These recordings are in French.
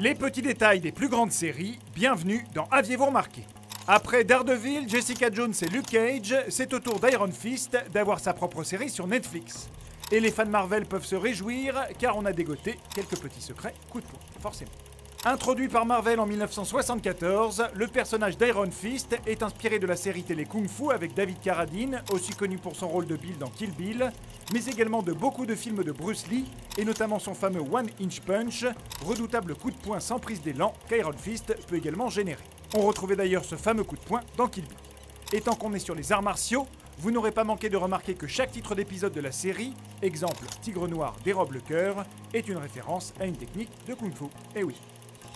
Les petits détails des plus grandes séries, bienvenue dans Aviez-vous remarqué? Après Daredevil, Jessica Jones et Luke Cage, c'est au tour d'Iron Fist d'avoir sa propre série sur Netflix. Et les fans Marvel peuvent se réjouir car on a dégoté quelques petits secrets coup de poing, forcément. Introduit par Marvel en 1974, le personnage d'Iron Fist est inspiré de la série télé Kung Fu avec David Carradine, aussi connu pour son rôle de Bill dans Kill Bill, mais également de beaucoup de films de Bruce Lee, et notamment son fameux One Inch Punch, redoutable coup de poing sans prise d'élan qu'Iron Fist peut également générer. On retrouvait d'ailleurs ce fameux coup de poing dans Kill Bill. Et tant qu'on est sur les arts martiaux, vous n'aurez pas manqué de remarquer que chaque titre d'épisode de la série, exemple Tigre Noir dérobe le cœur, est une référence à une technique de Kung Fu. Eh oui.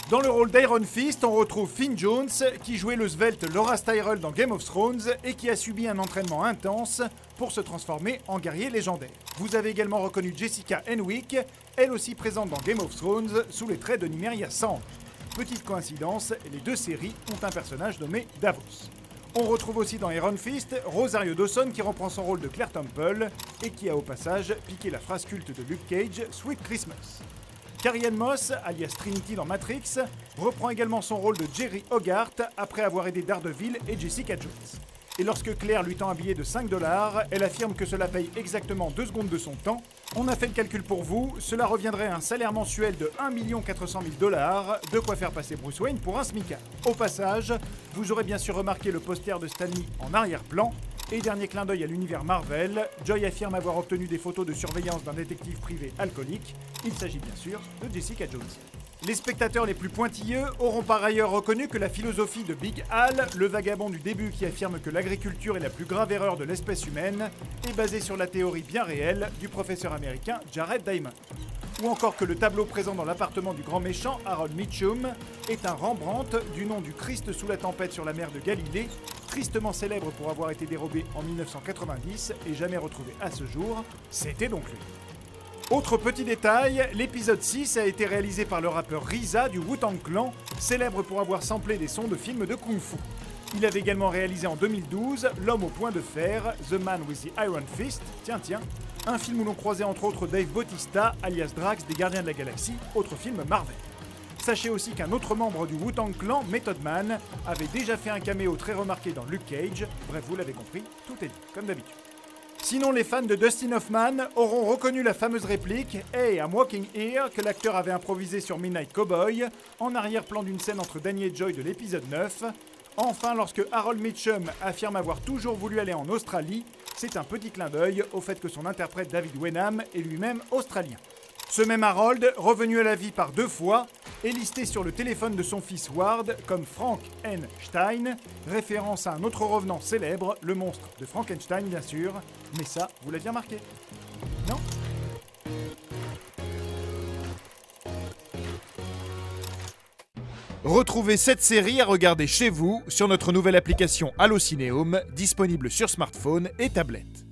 Dans le rôle d'Iron Fist, on retrouve Finn Jones, qui jouait le svelte Laura Tyrell dans Game of Thrones et qui a subi un entraînement intense pour se transformer en guerrier légendaire. Vous avez également reconnu Jessica Henwick, elle aussi présente dans Game of Thrones sous les traits de Nymeria Sand. Petite coïncidence, les deux séries ont un personnage nommé Davos. On retrouve aussi dans Iron Fist Rosario Dawson qui reprend son rôle de Claire Temple et qui a au passage piqué la phrase culte de Luke Cage, Sweet Christmas. Carrie-Anne Moss, alias Trinity dans Matrix, reprend également son rôle de Jerry Hogarth après avoir aidé Daredevil et Jessica Jones. Et lorsque Claire lui tend un billet de 5 $, elle affirme que cela paye exactement 2 secondes de son temps. On a fait le calcul pour vous, cela reviendrait à un salaire mensuel de 1 400 000 $, de quoi faire passer Bruce Wayne pour un smicard. Au passage, vous aurez bien sûr remarqué le poster de Stan Lee en arrière-plan. Et dernier clin d'œil à l'univers Marvel, Joy affirme avoir obtenu des photos de surveillance d'un détective privé alcoolique. Il s'agit bien sûr de Jessica Jones. Les spectateurs les plus pointilleux auront par ailleurs reconnu que la philosophie de Big Al, le vagabond du début qui affirme que l'agriculture est la plus grave erreur de l'espèce humaine, est basée sur la théorie bien réelle du professeur américain Jared Diamond. Ou encore que le tableau présent dans l'appartement du grand méchant Harold Mitchum est un Rembrandt du nom du Christ sous la tempête sur la mer de Galilée, tristement célèbre pour avoir été dérobé en 1990 et jamais retrouvé à ce jour. C'était donc lui. Autre petit détail, l'épisode 6 a été réalisé par le rappeur RZA du Wu-Tang Clan, célèbre pour avoir samplé des sons de films de Kung Fu. Il avait également réalisé en 2012 L'homme au point de fer, The Man with the Iron Fist, tiens, un film où l'on croisait entre autres Dave Bautista, alias Drax des Gardiens de la Galaxie, autre film Marvel. Sachez aussi qu'un autre membre du Wu-Tang Clan, Method Man, avait déjà fait un caméo très remarqué dans Luke Cage, bref vous l'avez compris, tout est dit, comme d'habitude. Sinon, les fans de Dustin Hoffman auront reconnu la fameuse réplique « Hey, I'm walking here » que l'acteur avait improvisé sur Midnight Cowboy, en arrière-plan d'une scène entre Danny et Joy de l'épisode 9. Enfin, lorsque Harold Mitchum affirme avoir toujours voulu aller en Australie, c'est un petit clin d'œil au fait que son interprète David Wenham est lui-même australien. Ce même Harold, revenu à la vie par 2 fois, est listé sur le téléphone de son fils Ward comme Frank N. Stein, référence à un autre revenant célèbre, le monstre de Frankenstein bien sûr, mais ça, vous l'aviez remarqué, non ? Retrouvez cette série à regarder chez vous sur notre nouvelle application Allocinéum, disponible sur smartphone et tablette.